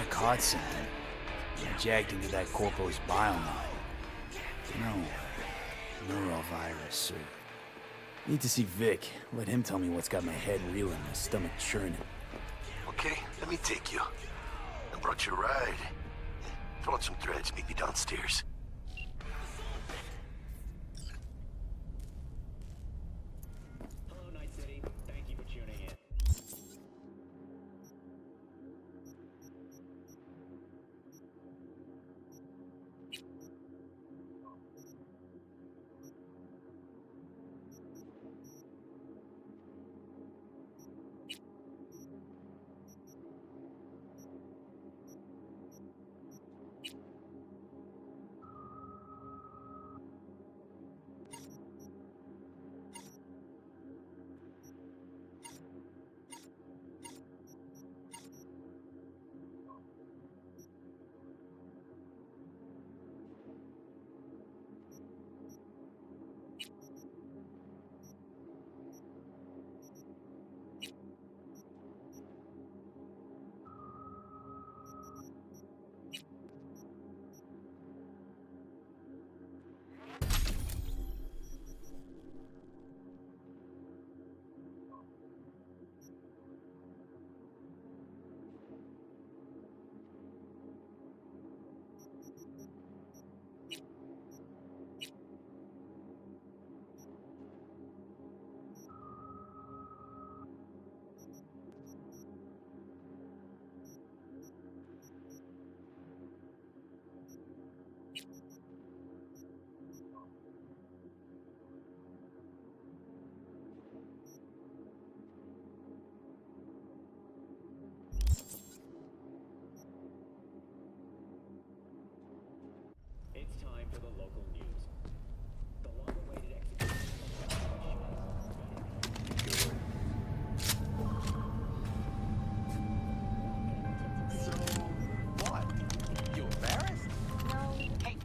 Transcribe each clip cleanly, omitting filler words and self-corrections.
caught something. I jacked into that corpo's bile line. No. Neurovirus, or... Need to see Vic. Let him tell me what's got my head reeling, my stomach churning. Okay, let me take you. I brought you a ride. Throw on some threads, meet me downstairs. Hello, Night City. Thank you for tuning in. It's time for the local news. The long-awaited execution So, what? You embarrassed? No. Hey.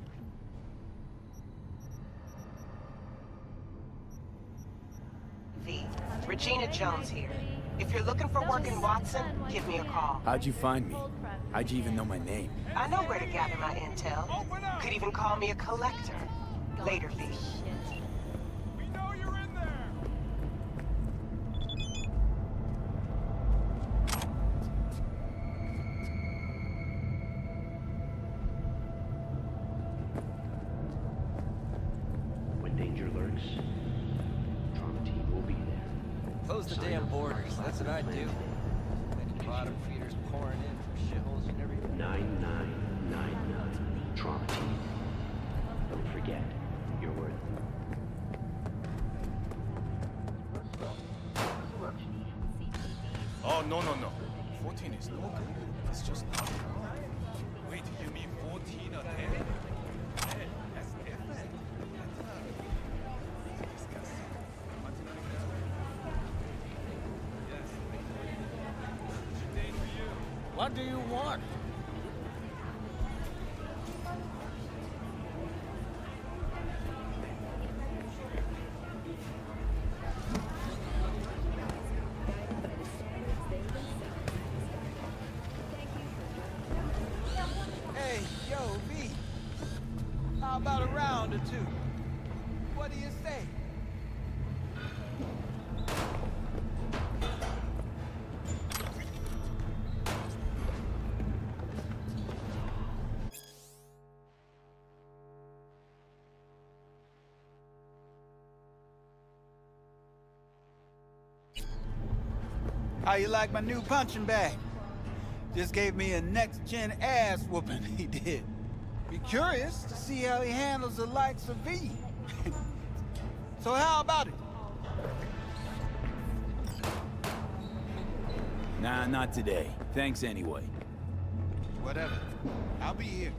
V. Regina Jones here. If you're looking for work in Watson, give me a call. How'd you find me? How'd you even know my name? I know where to gather my intel. Could even call me a collector. Later, V. We know you're in there! When danger lurks, trauma team will be there. Close the damn borders. That's what I'd do. Any bottom feeders pouring in from shitholes you never even... 9999 trauma team. Don't forget, you're worth it. Oh, no. 14 is no good. It's just not wrong. Wait, you mean 14 or 10? 10, that's different. What do you want? Hey, yo, V. How about a round or two? What do you say? How you like my new punching bag? Just gave me a next-gen ass whooping, he did. Be curious to see how he handles the likes of V. So how about it? Nah, not today. Thanks anyway. Whatever. I'll be here.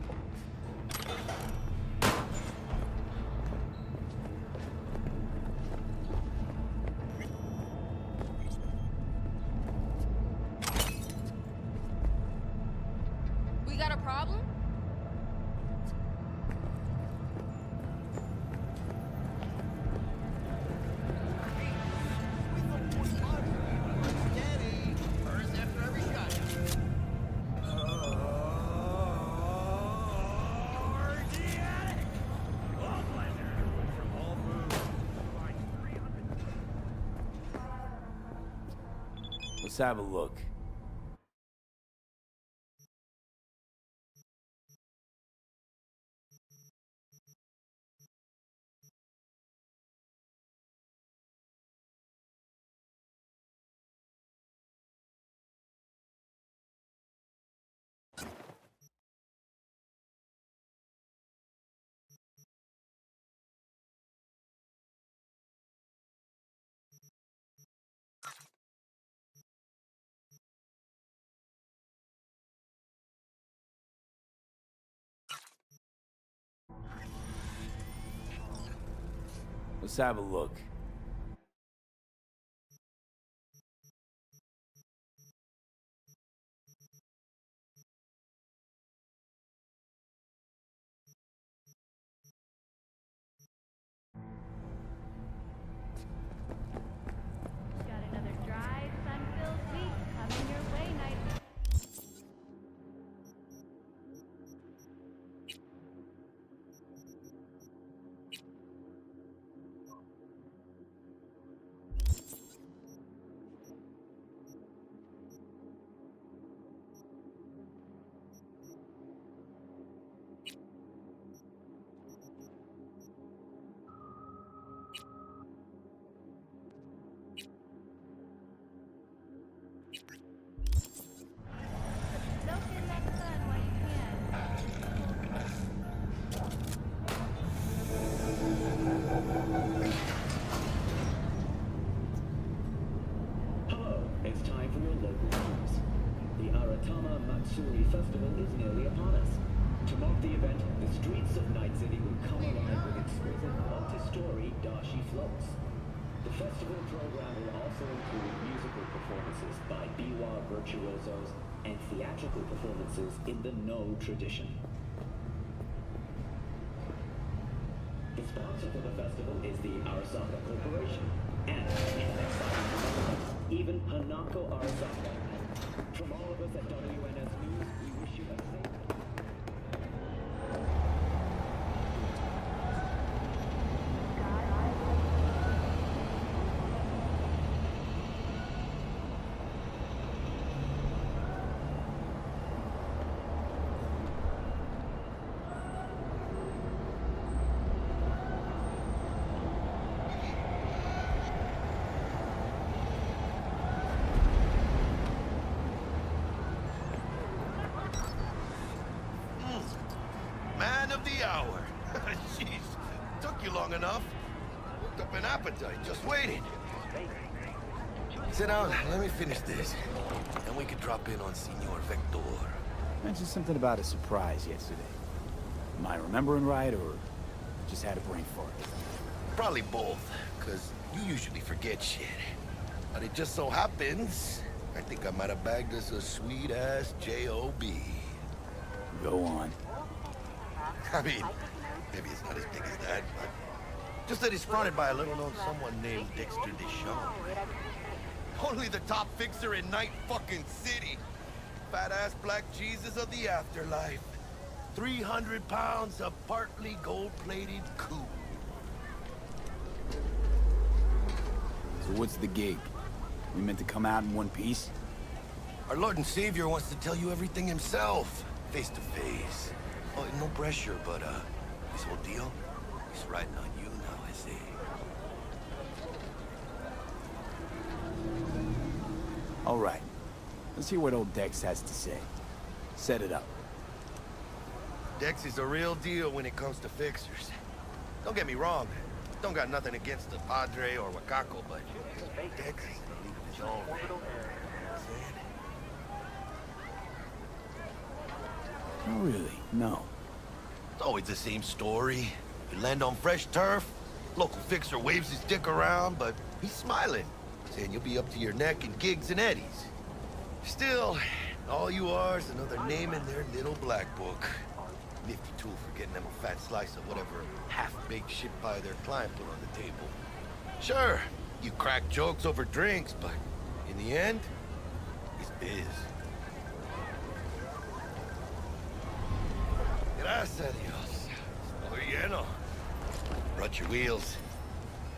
We got a problem? Let's have a look. Let's have a look. Got another dry, sun-filled week coming your way, night. Soak in that sun while you can. Hello, it's time for your local news. The Aratama Matsuri Festival is nearly upon us. To mark the event, the streets of Night City will come alive with exquisite multi-story dashi floats. The festival program will also include musical performances by biwa virtuosos and theatrical performances in the No tradition. The sponsor for the festival is the Arasaka Corporation, and in an exciting development, even Hanako Arasaka. From all of us at WNS News, we wish you a safe... Man of the hour. Jeez, took you long enough. Worked up an appetite just waiting. Sit down, let me finish this. Then we can drop in on Senor Vector. Mentioned something about a surprise yesterday. Am I remembering right, or just had a brain fart? Probably both, because you usually forget shit. But it just so happens, I think I might have bagged us a sweet-ass J.O.B. Go on. I mean, maybe it's not as big as that, but just that he's fronted by a little-known someone named Dexter Deschamps. Only the top fixer in Night fucking City. Fat-ass black Jesus of the afterlife. 300 pounds of partly gold-plated coup. So what's the gig? We meant to come out in one piece? Our Lord and Savior wants to tell you everything himself, face to face. Oh, no pressure, but this whole deal, he's riding on you now, I see. All right. Let's hear what old Dex has to say. Set it up. Dex is a real deal when it comes to fixers. Don't get me wrong, don't got nothing against the Padre or Wakako, but Dex is in a league of his own. You know what I'm saying? Not really, no. It's always the same story. You land on fresh turf, local fixer waves his dick around, but he's smiling, saying you'll be up to your neck in gigs and eddies. Still, all you are is another name in their little black book. Nifty tool for getting them a fat slice of whatever half-baked shit pie their client put on the table. Sure, you crack jokes over drinks, but in the end, it's biz. Gracias a Dios. Estoy lleno. Brought your wheels.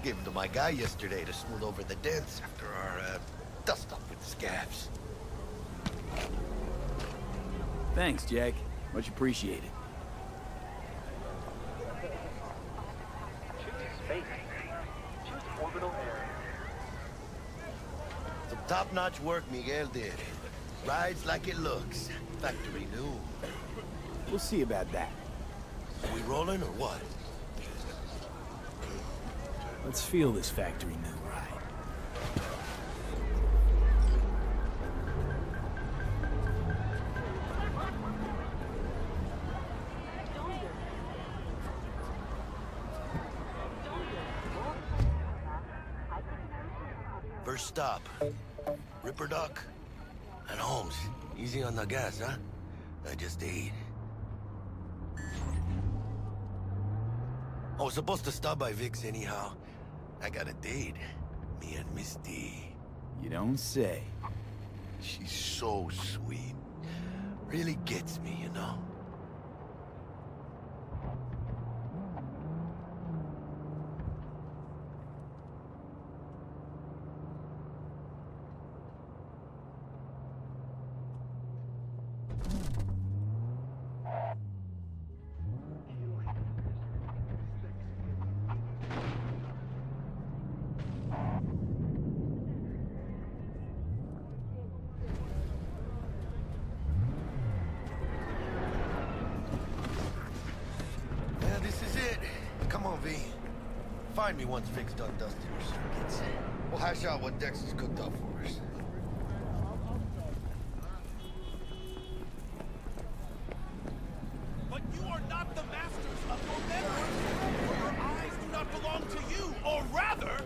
Gave them to my guy yesterday to smooth over the dents after our dust-up with Scabs. Thanks, Jack. Much appreciated. Some top-notch work Miguel did. Rides like it looks. Factory new. We'll see about that. Are we rolling or what? Let's feel this factory new ride. First stop. Ripper Duck. And Holmes. Easy on the gas, huh? I just ate. I was supposed to stop by Vic's anyhow. I got a date. Me and Misty. You don't say. She's so sweet. Really gets me, you know? Yeah, this is it. Come on, V. Find me once Vic's done dusting her circuits. We'll hash out what Dexter's cooked up for us. But you are not the masters of your memory, for your eyes do not belong to you, or rather,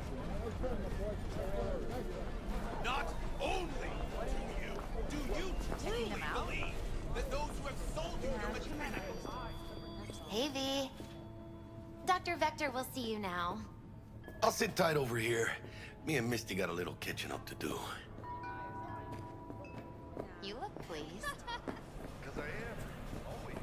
not only to you, do you truly believe that those who have sold you your mechanical Hey, V. Dr. Vector will see you now. I'll sit tight over here. Me and Misty got a little catching up to do. You look pleased. Because I am. Always.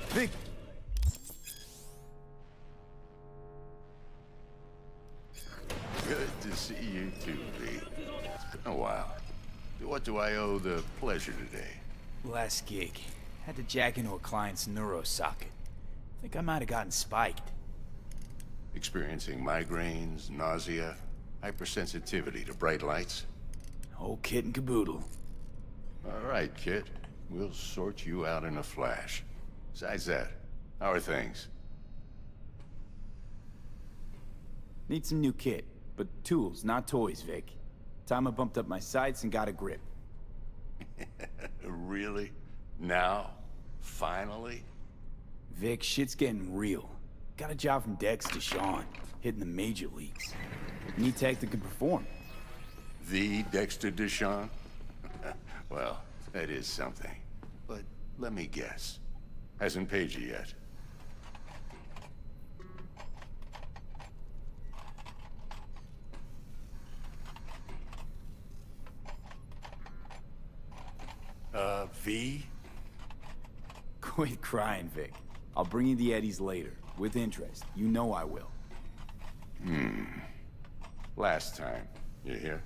Vic! Good to see you too, V. It's been a while. What do I owe the pleasure today? Last gig. Had to jack into a client's neuro socket. Think I might have gotten spiked. Experiencing migraines, nausea, hypersensitivity to bright lights? Whole kit and caboodle. All right, kid. We'll sort you out in a flash. Besides that, how are things? Need some new kit, but tools, not toys, Vic. Time I bumped up my sights and got a grip. Really? Now? Finally? Vic, shit's getting real. Got a job from Dex to Sean, hitting the major leagues. Need tech that can perform. The Dexter Deshawn? Well, that is something. But let me guess. Hasn't paid you yet. V? Quit crying, Vic. I'll bring you the eddies later, with interest. You know I will. Last time. You hear?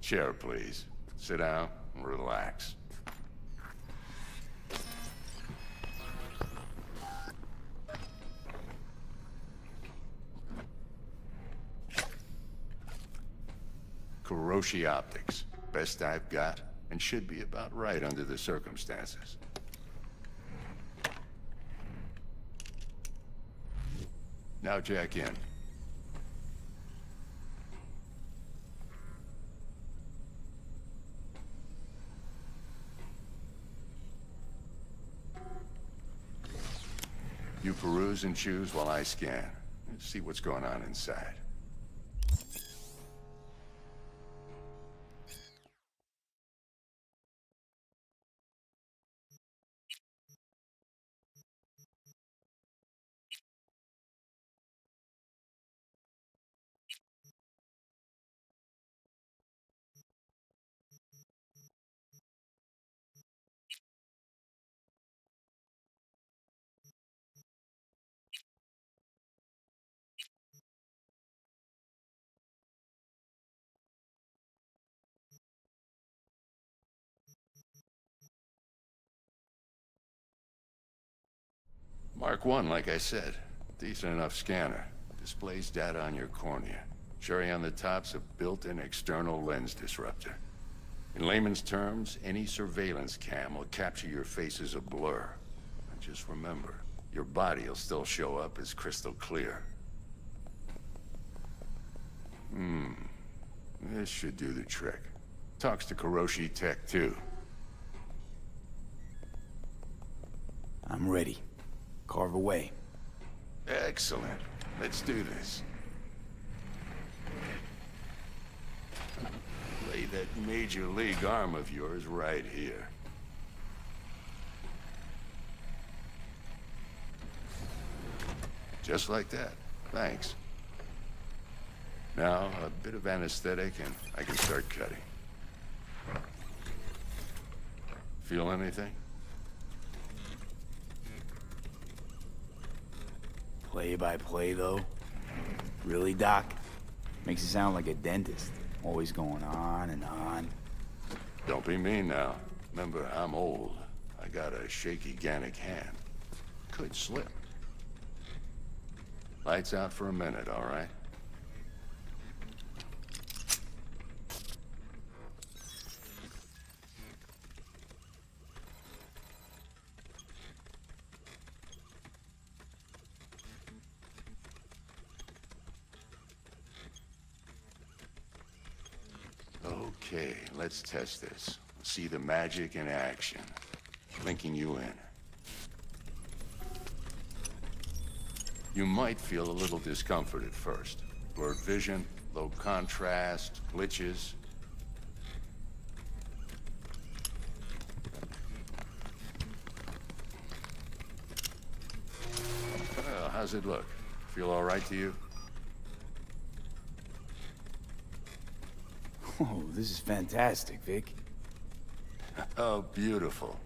Chair, please. Sit down and relax. Kuroshi Optics. Best I've got, and should be about right under the circumstances. Now jack in. You peruse and choose while I scan. See what's going on inside. Mark 1, like I said. Decent enough scanner. Displays data on your cornea. Cherry on the top's a built-in external lens disruptor. In layman's terms, any surveillance cam will capture your face as a blur. And just remember, your body will still show up as crystal clear. This should do the trick. Talks to Kuroshi Tech, too. I'm ready. Carve away. Excellent. Let's do this. Lay that major league arm of yours right here. Just like that. Thanks. Now, a bit of anesthetic and I can start cutting. Feel anything? Play by play, though? Really, Doc? Makes it sound like a dentist. Always going on and on. Don't be mean now. Remember, I'm old. I got a shaky Gannic hand. Could slip. Lights out for a minute, all right? Okay, let's test this. See the magic in action. Linking you in. You might feel a little discomfort at first. Blurred vision, low contrast, glitches. Well, how's it look? Feel all right to you? Oh, this is fantastic, Vic. Oh, beautiful.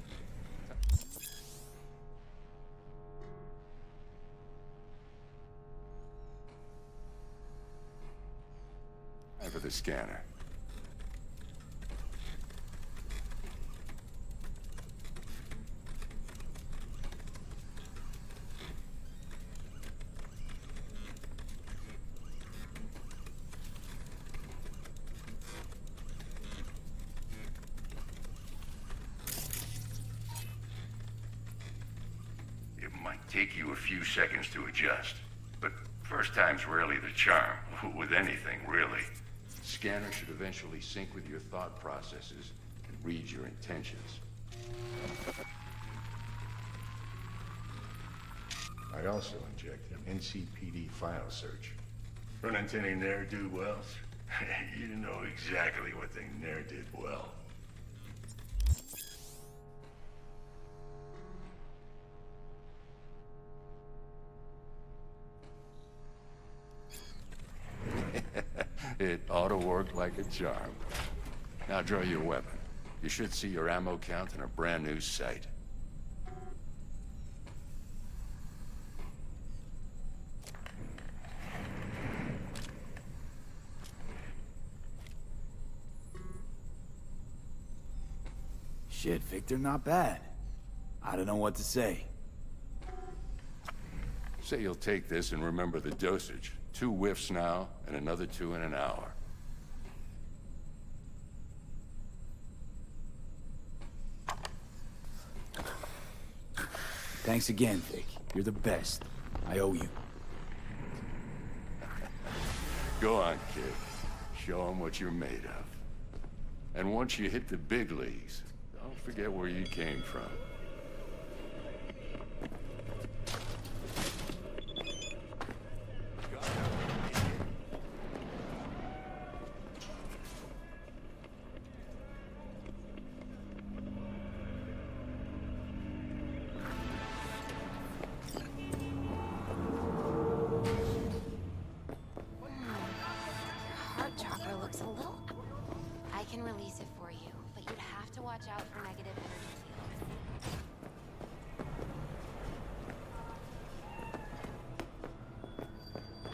Time for the scanner. Take you a few seconds to adjust. But first time's rarely the charm, with anything, really. Scanner should eventually sync with your thought processes and read your intentions. I also inject an NCPD file search. Run into any ne'er-do-wells? You know exactly what they ne'er did well. It ought to work like a charm. Now draw your weapon. You should see your ammo count in a brand new sight. Shit, Victor, not bad. I don't know what to say. Say you'll take this and remember the dosage. 2 whiffs now, and another 2 in an hour. Thanks again, Vic. You're the best. I owe you. Go on, kid. Show them what you're made of. And once you hit the big leagues, don't forget where you came from. I can release it for you, but you'd have to watch out for negative energy fields.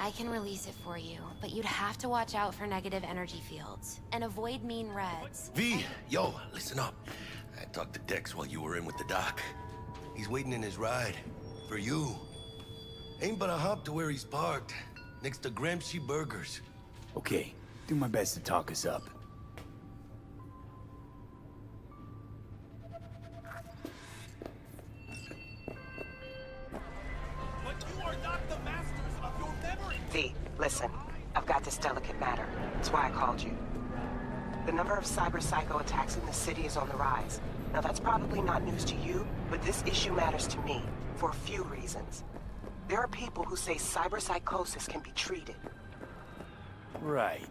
I can release it for you, but you'd have to watch out for negative energy fields and avoid mean reds. V, yo, listen up. I talked to Dex while you were in with the doc. He's waiting in his ride. For you. Ain't but a hop to where he's parked, next to Gramsci Burgers. Okay, do my best to talk us up. But you are not the masters of your memory. V, listen. I've got this delicate matter. That's why I called you. The number of cyber psycho attacks in the city is on the rise. Now that's probably not news to you, but this issue matters to me for a few reasons. There are people who say cyberpsychosis can be treated. Right.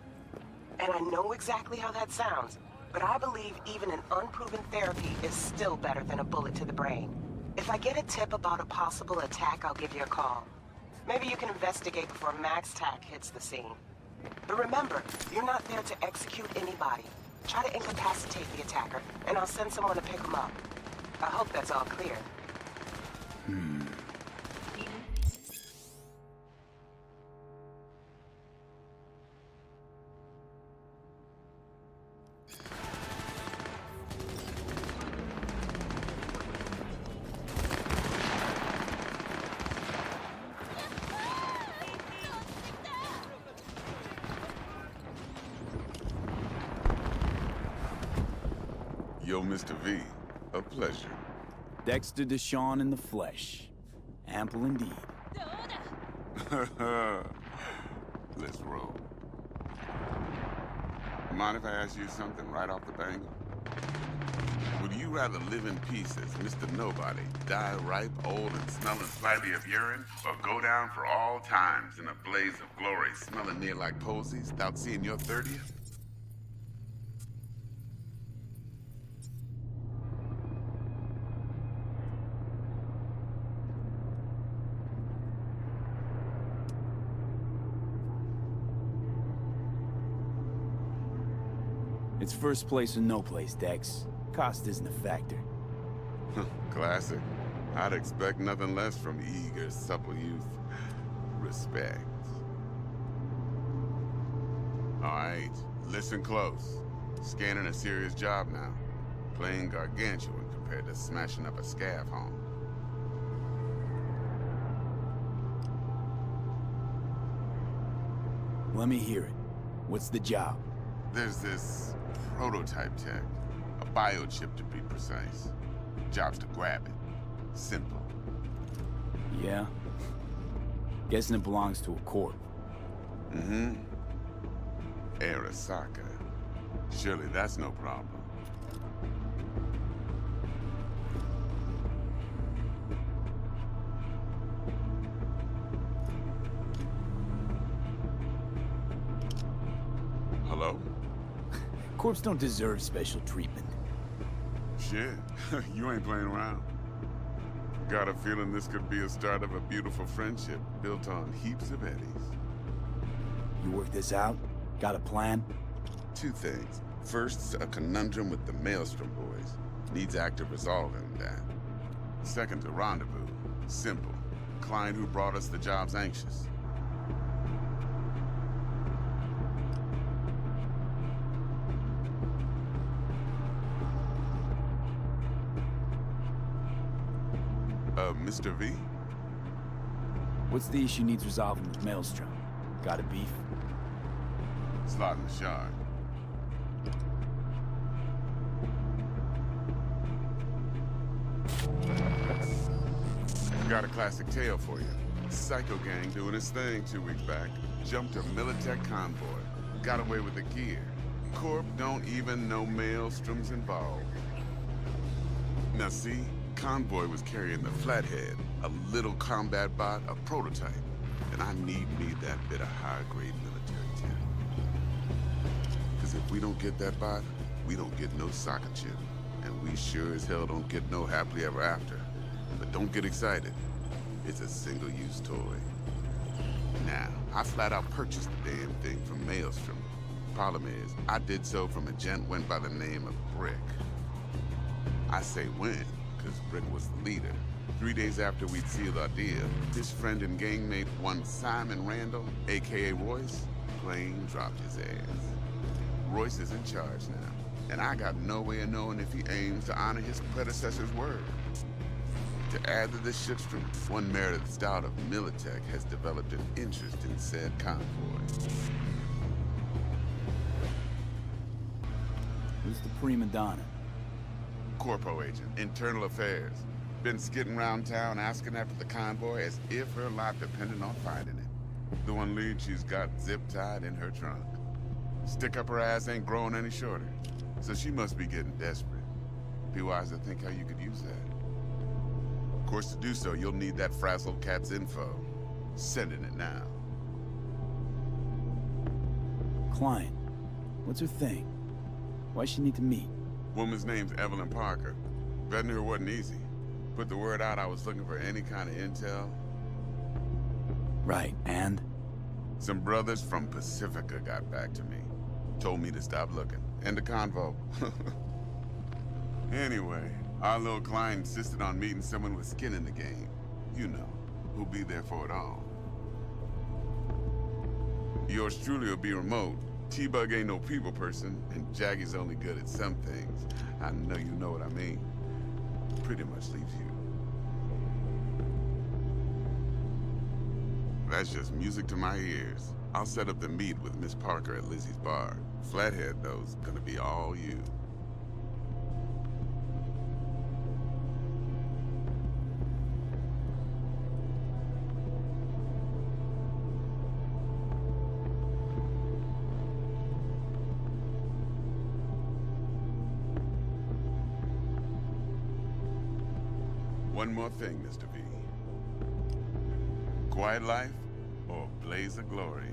And I know exactly how that sounds, but I believe even an unproven therapy is still better than a bullet to the brain. If I get a tip about a possible attack, I'll give you a call. Maybe you can investigate before Max Tack hits the scene. But remember, you're not there to execute anybody. Try to incapacitate the attacker, and I'll send someone to pick him up. I hope that's all clear. Yo, Mr. V, a pleasure. Dexter Deshawn in the flesh. Ample indeed. Let's roll. Mind if I ask you something right off the bangle? Would you rather live in peace as Mr. Nobody, die ripe, old, and smelling slightly of urine, or go down for all times in a blaze of glory, smelling near like posies, without seeing your 30th? It's first place or no place, Dex. Cost isn't a factor. Classic. I'd expect nothing less from eager, supple youth. Respect. All right, listen close. Scanning a serious job now. Playing gargantuan compared to smashing up a scav home. Let me hear it. What's the job? There's this prototype tech. A biochip to be precise. Job's to grab it. Simple. Yeah? Guessing it belongs to a corp. Mm-hmm. Arasaka. Surely that's no problem. Hello? Corps don't deserve special treatment. Shit, you ain't playing around. Got a feeling this could be a start of a beautiful friendship built on heaps of eddies. You work this out? Got a plan? Two things. First, a conundrum with the Maelstrom boys. Needs active resolving that. Second, a rendezvous. Simple. Client who brought us the job's anxious. Mr. V? What's the issue needs resolving with Maelstrom? Got a beef? Slot in the shard. Got a classic tale for you. Psycho gang doing his thing 2 weeks back. Jumped a Militech convoy. Got away with the gear. Corp don't even know Maelstrom's involved. Now see? Convoy was carrying the Flathead, a little combat bot, a prototype. And I need me that bit of high-grade military tech. Because if we don't get that bot, we don't get no soccer chip. And we sure as hell don't get no happily ever after. But don't get excited. It's a single-use toy. Now, I flat out purchased the damn thing from Maelstrom. Problem is, I did so from a gent went by the name of Brick. I say when, because Brick was the leader. 3 days after we'd sealed our deal, his friend and gangmate, one Simon Randall, a.k.a. Royce, plain dropped his ass. Royce is in charge now, and I got no way of knowing if he aims to honor his predecessor's word. To add to this shitstorm, one Meredith Stout of Militech has developed an interest in said convoy. Who's the prima donna? Corpo agent, internal affairs. Been skidding around town asking after the convoy as if her life depended on finding it. The one lead she's got zip-tied in her trunk. Stick up her ass ain't growing any shorter, so she must be getting desperate. Be wise to think how you could use that. Of course, to do so, you'll need that frazzled cat's info. Sending it now. Client. What's her thing? Why's she need to meet? Woman's name's Evelyn Parker. Vetting her wasn't easy. Put the word out I was looking for any kind of intel. Right, and? Some brothers from Pacifica got back to me. Told me to stop looking. End of convo. Anyway, our little client insisted on meeting someone with skin in the game. You know, who'll be there for it all. Yours truly will be remote. T-Bug ain't no people person, and Jaggy's only good at some things. I know you know what I mean. Pretty much leaves you. That's just music to my ears. I'll set up the meet with Miss Parker at Lizzie's bar. Flathead, though's gonna be all you. One more thing, Mr. V. Quiet life or blaze of glory?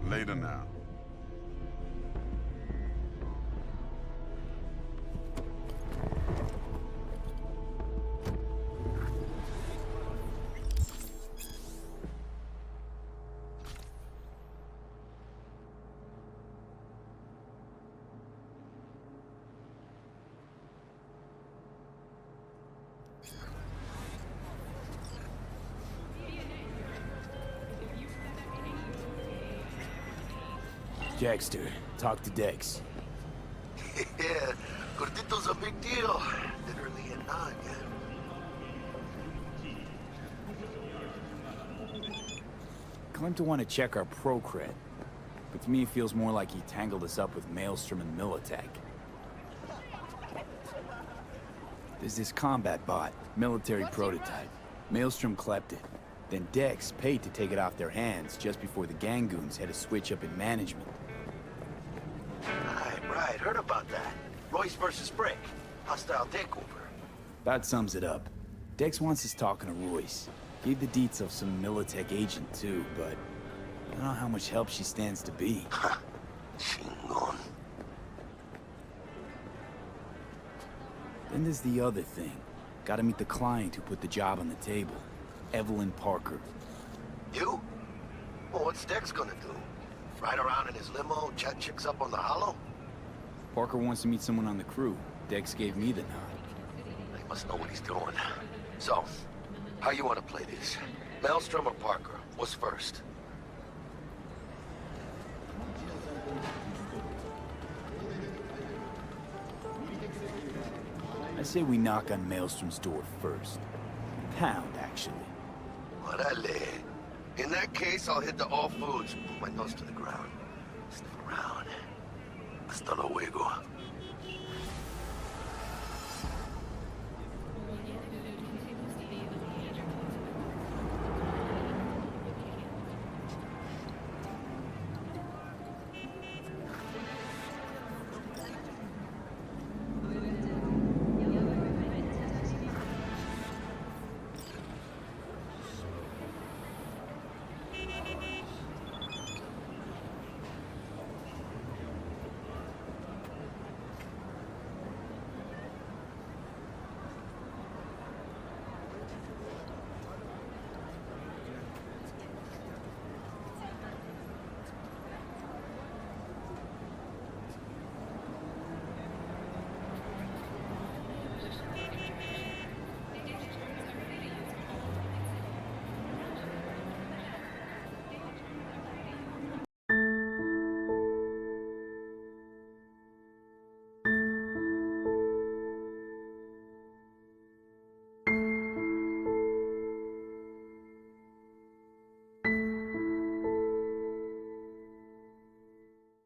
Later now. Dexter, talk to Dex. Yeah, Gordito's a big deal. Literally a nod, Claimed to want to check our pro cred, but to me it feels more like he tangled us up with Maelstrom and Militech. There's this combat bot, military prototype. Maelstrom clept it. Then Dex paid to take it off their hands just before the Gangoons had a switch up in management. Right, heard about that. Royce versus Brick. Hostile takeover. That sums it up. Dex wants us talking to Royce. Gave the deets of some Militech agent too, but I don't know how much help she stands to be. Chingon. Then there's the other thing. Gotta meet the client who put the job on the table. Evelyn Parker. You? Well, what's Dex gonna do? Ride around in his limo, chat chicks up on the hollow? Parker wants to meet someone on the crew. Dex gave me the nod. He must know what he's doing. So, how you want to play this? Maelstrom or Parker? What's first? I say we knock on Maelstrom's door first. Pound, actually. Orale. In that case, I'll hit the all foods, put my nose to the ground. Sniff around. Hasta luego.